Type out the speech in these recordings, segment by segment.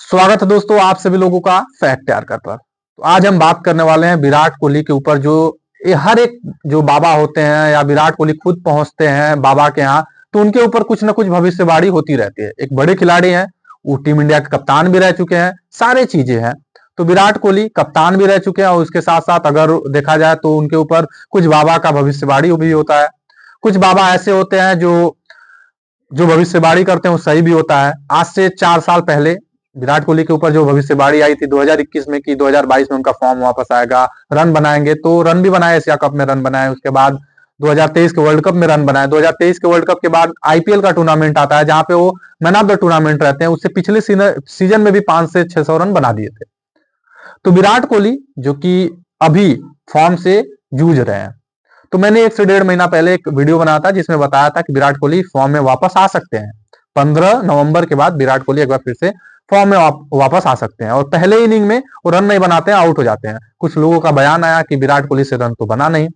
स्वागत है दोस्तों आप सभी लोगों का फैक्ट तैयार कर पर। तो आज हम बात करने वाले हैं विराट कोहली के ऊपर। जो ये हर एक जो बाबा होते हैं या विराट कोहली खुद पहुंचते हैं बाबा के यहाँ, तो उनके ऊपर कुछ ना कुछ भविष्यवाणी होती रहती है। एक बड़े खिलाड़ी हैं, वो टीम इंडिया के कप्तान भी रह चुके हैं, सारे चीजें हैं। तो विराट कोहली कप्तान भी रह चुके हैं और उसके साथ साथ अगर देखा जाए तो उनके ऊपर कुछ बाबा का भविष्यवाणी भी होता है। कुछ बाबा ऐसे होते हैं जो जो भविष्यवाणी करते हैं वो सही भी होता है। आज से 4 साल पहले विराट कोहली के ऊपर जो भविष्यवाणी आई थी 2021 में कि 2022 में उनका फॉर्म वापस आएगा, रन बनाएंगे, तो रन भी बनाए, एशिया कप में रन बनाए, उसके बाद 2023 के वर्ल्ड कप में रन बनाए। 2023 के वर्ल्ड कप के बाद आईपीएल का टूर्नामेंट आता है जहां पे वो मैन ऑफ द टूर्नामेंट रहते हैं। उससे पिछले सीजन में भी 500 से 600 रन बना दिए थे। तो विराट कोहली जो कि अभी फॉर्म से जूझ रहे हैं, तो मैंने 1 से 1.5 महीना पहले एक वीडियो बनाया था जिसमें बताया था कि विराट कोहली फॉर्म में वापस आ सकते हैं। 15 नवंबर के बाद विराट कोहली एक बार फिर से फॉर्म में वापस आ सकते हैं और पहले इनिंग में वो रन नहीं बनाते हैं, आउट हो जाते हैं। कुछ लोगों का बयान आया कि विराट कोहली से रन तो बना नहीं,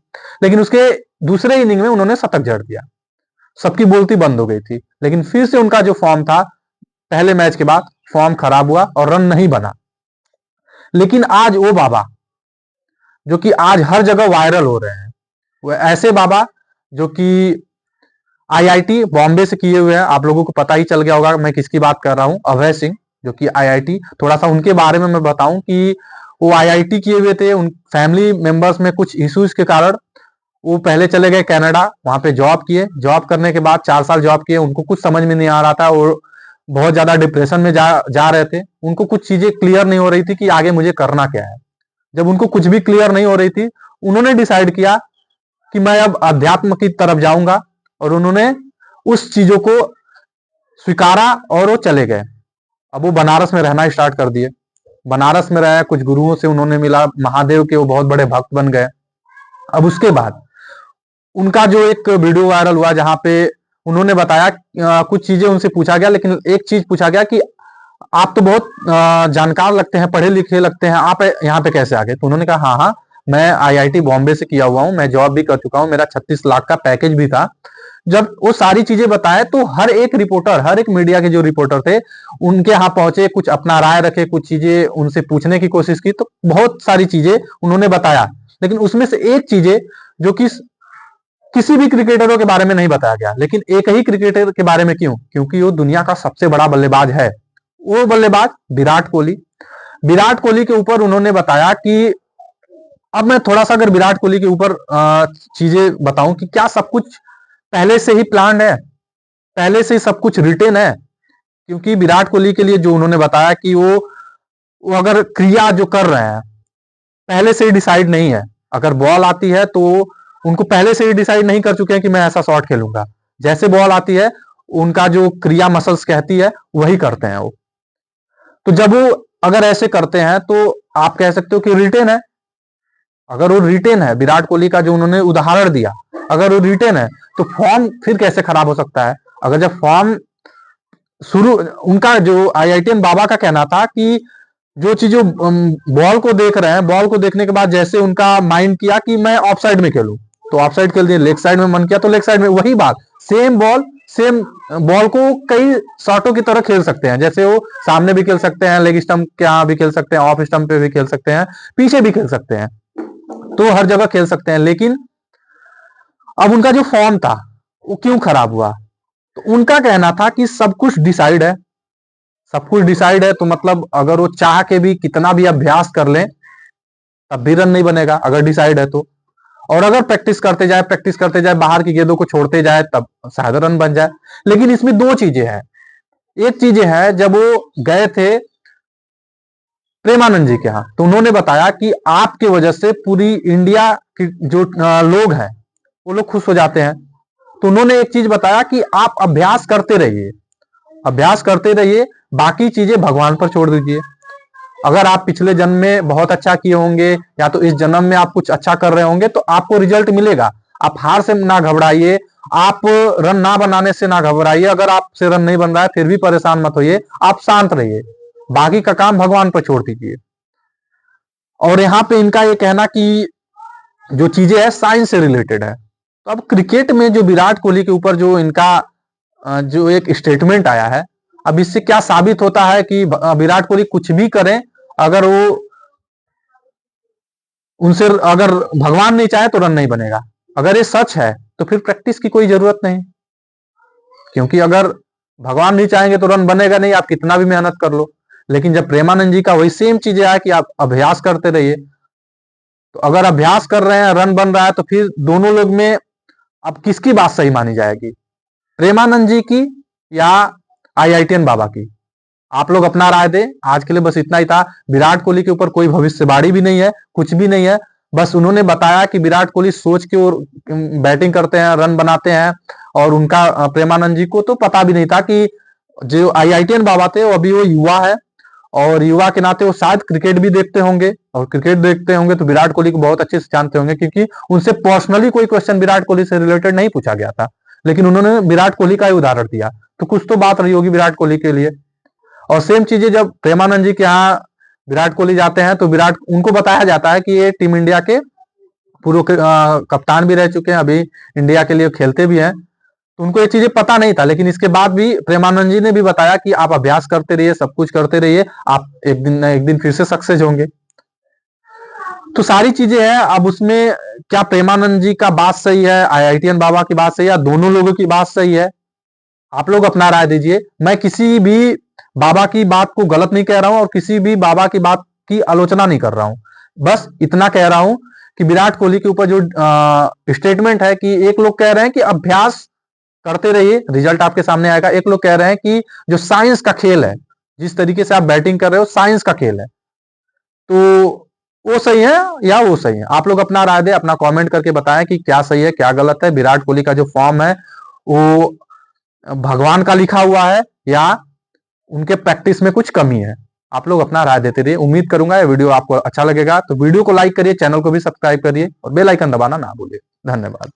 लेकिन उसके दूसरे इनिंग में उन्होंने शतक जड़ दिया, सबकी बोलती बंद हो गई थी। लेकिन फिर से उनका जो फॉर्म था पहले मैच के बाद फॉर्म खराब हुआ और रन नहीं बना। लेकिन आज वो बाबा जो कि आज हर जगह वायरल हो रहे हैं, वो ऐसे बाबा जो कि आईआईटी बॉम्बे से किए हुए हैं। आप लोगों को पता ही चल गया होगा मैं किसकी बात कर रहा हूं, अभय सिंह जो कि आईआईटी। थोड़ा सा उनके बारे में मैं बताऊं कि वो आईआईटी किए हुए थे। उन फैमिली मेंबर्स में कुछ इश्यूज के कारण वो पहले चले गए कनाडा, वहां पे जॉब किए। जॉब करने के बाद 4 साल जॉब किए, उनको कुछ समझ में नहीं आ रहा था और बहुत ज्यादा डिप्रेशन में जा रहे थे। उनको कुछ चीजें क्लियर नहीं हो रही थी कि आगे मुझे करना क्या है। जब उनको कुछ भी क्लियर नहीं हो रही थी, उन्होंने डिसाइड किया कि मैं अब अध्यात्म की तरफ जाऊंगा और उन्होंने उस चीजों को स्वीकारा और वो चले गए। अब वो बनारस में रहना स्टार्ट कर दिए। बनारस में रहे, कुछ गुरुओं से उन्होंने मिला, महादेव के वो बहुत बड़े भक्त बन गए। अब उसके बाद उनका जो एक वीडियो वायरल हुआ जहां पे उन्होंने बताया, कुछ चीजें उनसे पूछा गया, लेकिन एक चीज पूछा गया कि आप तो बहुत जानकार लगते हैं, पढ़े लिखे लगते हैं, आप यहाँ पे कैसे आ गए? तो उन्होंने कहा हाँ हाँ, मैं आईआईटी बॉम्बे से किया हुआ हूँ, मैं जॉब भी कर चुका हूँ, मेरा 36 लाख का पैकेज भी था। जब वो सारी चीजें बताए तो हर एक रिपोर्टर, हर एक मीडिया के जो रिपोर्टर थे उनके यहाँ पहुंचे, कुछ अपना राय रखे, कुछ चीजें उनसे पूछने की कोशिश की, तो बहुत सारी चीजें उन्होंने बताया। लेकिन उसमें से एक चीजें जो कि किसी भी क्रिकेटरों के बारे में नहीं बताया गया, लेकिन एक ही क्रिकेटर के बारे में क्यों? क्योंकि वो दुनिया का सबसे बड़ा बल्लेबाज है। वो बल्लेबाज विराट कोहली। विराट कोहली के ऊपर उन्होंने बताया कि अब मैं थोड़ा सा अगर विराट कोहली के ऊपर चीजें बताऊं कि क्या सब कुछ पहले से ही प्लान है, पहले से ही सब कुछ रिटेन है। क्योंकि विराट कोहली के लिए जो उन्होंने बताया कि वो अगर क्रिया जो कर रहे हैं पहले से ही डिसाइड नहीं है। अगर बॉल आती है तो उनको पहले से ही डिसाइड नहीं कर चुके हैं कि मैं ऐसा शॉट खेलूंगा। जैसे बॉल आती है उनका जो क्रिया मसल्स कहती है वही करते हैं वो। तो जब वो अगर ऐसे करते हैं तो आप कह सकते हो कि रिटेन है। अगर वो रिटेन है, विराट कोहली का जो उन्होंने उदाहरण दिया, अगर वो रिटेन है तो फॉर्म फिर कैसे खराब हो सकता है? अगर जब फॉर्म शुरू, उनका जो आईआईटीएन बाबा का कहना था कि जो चीजों बॉल को देख रहे हैं, बॉल को देखने के बाद जैसे उनका माइंड किया कि मैं ऑफ साइड में खेलूं तो ऑफ साइड खेल दिए, लेग साइड में मन किया तो लेग साइड में। वही बात, सेम बॉल को कई शॉटों की तरह खेल सकते हैं। जैसे वो सामने भी खेल सकते हैं, लेग स्टंप के यहाँ भी खेल सकते हैं, ऑफ स्टंप पे भी खेल सकते हैं, पीछे भी खेल सकते हैं, तो हर जगह खेल सकते हैं। लेकिन अब उनका जो फॉर्म था वो क्यों खराब हुआ? तो उनका कहना था कि सब कुछ डिसाइड है, सब कुछ डिसाइड है, तो मतलब अगर वो चाह के भी कितना भी अभ्यास कर लें तब भी रन नहीं बनेगा अगर डिसाइड है तो। और अगर प्रैक्टिस करते जाए, बाहर की गेंदों को छोड़ते जाए तब शायद रन बन जाए। लेकिन इसमें दो चीजें हैं। एक चीज है, जब वो गए थे प्रेमानंद जी के यहाँ तो उन्होंने बताया कि आपके वजह से पूरी इंडिया की जो लोग हैं वो लोग खुश हो जाते हैं। तो उन्होंने एक चीज बताया कि आप अभ्यास करते रहिए, अभ्यास करते रहिए, बाकी चीजें भगवान पर छोड़ दीजिए। अगर आप पिछले जन्म में बहुत अच्छा किए होंगे या तो इस जन्म में आप कुछ अच्छा कर रहे होंगे तो आपको रिजल्ट मिलेगा। आप हार से ना घबराइए, आप रन ना बनाने से ना घबराइए। अगर आपसे रन नहीं बन रहा है फिर भी परेशान मत होइए, आप शांत रहिए, बाकी का काम भगवान पर छोड़ दीजिए। और यहाँ पे इनका ये कहना कि जो चीजें है साइंस से रिलेटेड है। तो अब क्रिकेट में जो विराट कोहली के ऊपर जो इनका जो एक स्टेटमेंट आया है, अब इससे क्या साबित होता है कि विराट कोहली कुछ भी करें, अगर वो उनसे अगर भगवान नहीं चाहे तो रन नहीं बनेगा। अगर ये सच है तो फिर प्रैक्टिस की कोई जरूरत नहीं, क्योंकि अगर भगवान नहीं चाहेंगे तो रन बनेगा नहीं, आप कितना भी मेहनत कर लो। लेकिन जब प्रेमानंद जी का वही सेम चीजें है कि आप अभ्यास करते रहिए, तो अगर अभ्यास कर रहे हैं रन बन रहा है तो फिर दोनों लोग में अब किसकी बात सही मानी जाएगी, प्रेमानंद जी की या आईआईटीएन बाबा की? आप लोग अपना राय दें। आज के लिए बस इतना ही था। विराट कोहली के ऊपर कोई भविष्यवाणी भी नहीं है, कुछ भी नहीं है। बस उन्होंने बताया कि विराट कोहली सोच के और बैटिंग करते हैं, रन बनाते हैं, और उनका प्रेमानंद जी को तो पता भी नहीं था कि जो आईआईटीएन बाबा थे वो अभी वो युवा है, और युवा के नाते वो शायद क्रिकेट भी देखते होंगे, और क्रिकेट देखते होंगे तो विराट कोहली को बहुत अच्छे से जानते होंगे, क्योंकि उनसे पर्सनली कोई क्वेश्चन विराट कोहली से रिलेटेड नहीं पूछा गया था, लेकिन उन्होंने विराट कोहली का ही उदाहरण दिया। तो कुछ तो बात रही होगी विराट कोहली के लिए। और सेम चीजें जब प्रेमानंद जी के यहाँ विराट कोहली जाते हैं तो विराट उनको बताया जाता है कि ये टीम इंडिया के पूर्व कप्तान भी रह चुके हैं, अभी इंडिया के लिए खेलते भी हैं। तो उनको ये चीजें पता नहीं था, लेकिन इसके बाद भी प्रेमानंद जी ने भी बताया कि आप अभ्यास करते रहिए, सब कुछ करते रहिए, आप एक दिन न एक दिन फिर से सक्सेस होंगे। तो सारी चीजें हैं। अब उसमें क्या प्रेमानंद जी का बात सही है, आईआईटीएन बाबा की बात सही है, या दोनों लोगों की बात सही है? आप लोग अपना राय दीजिए। मैं किसी भी बाबा की बात को गलत नहीं कह रहा हूं और किसी भी बाबा की बात की आलोचना नहीं कर रहा हूं। बस इतना कह रहा हूं कि विराट कोहली के ऊपर जो स्टेटमेंट है कि एक लोग कह रहे हैं कि अभ्यास करते रहिए, रिजल्ट आपके सामने आएगा। एक लोग कह रहे हैं कि जो साइंस का खेल है, जिस तरीके से आप बैटिंग कर रहे हो, साइंस का खेल है, तो वो सही है या वो सही है? आप लोग अपना राय दें, अपना कमेंट करके बताएं कि क्या सही है क्या गलत है। विराट कोहली का जो फॉर्म है वो भगवान का लिखा हुआ है या उनके प्रैक्टिस में कुछ कमी है? आप लोग अपना राय देते रहिए। उम्मीद करूंगा ये वीडियो आपको अच्छा लगेगा, तो वीडियो को लाइक करिए, चैनल को भी सब्सक्राइब करिए और बेल आइकन दबाना ना भूलिए। धन्यवाद।